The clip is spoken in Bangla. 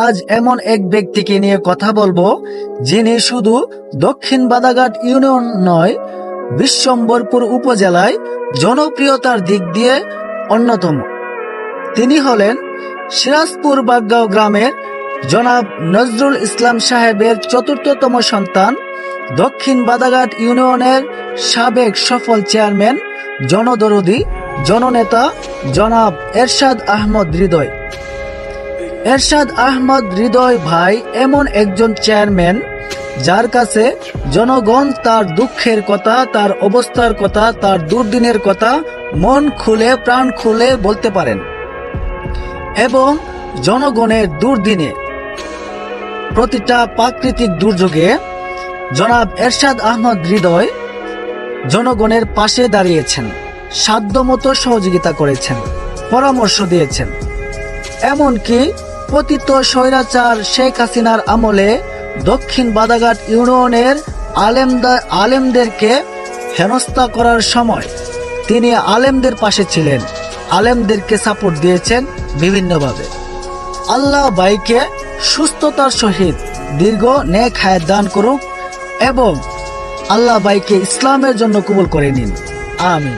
আজ এমন এক ব্যক্তিকে নিয়ে কথা বলবো, যিনি শুধু দক্ষিণ বাদাঘাট ইউনিয়ন নয়, বিশ্বম্বরপুর উপজেলায় জনপ্রিয়তার দিক দিয়ে অন্যতম। তিনি হলেন সিরাজপুর বাগগাঁও গ্রামের জনাব নজরুল ইসলাম সাহেবের চতুর্থতম সন্তান, দক্ষিণ বাদাঘাট ইউনিয়নের সাবেক সফল চেয়ারম্যান, জনদরদী জননেতা জনাব এরশাদ আহমদ হৃদয়। এরশাদ আহমদ হৃদয় ভাই এমন একজন চেয়ারম্যান, যার কাছে জনগণ তার দুঃখের কথা, তার অবস্থার কথা, তার দুর্দিনের কথা মন খুলে প্রাণ খুলে বলতে পারেন এবং জনগণের দুর্দিনে, প্রতিটা প্রাকৃতিক দুর্যোগে জনাব এরশাদ আহমদ হৃদয় জনগণের পাশে দাঁড়িয়েছেন, সাধ্যমতো সহযোগিতা করেছেন, পরামর্শ দিয়েছেন। এমনকি পতিত স্বৈরাচার শেখ হাসিনার আমলে দক্ষিণ বাদাঘাট ইউনিয়নের আলেমদেরকে হেনস্থা করার সময় তিনি আলেমদের পাশে ছিলেন, আলেমদেরকে সাপোর্ট দিয়েছেন বিভিন্নভাবে। আল্লাহ ভাইকে সুস্থতার সহিত দীর্ঘ নেক হায়াত দান করুক এবং আল্লাহ ভাইকে ইসলামের জন্য কবুল করে নিন। আমিন।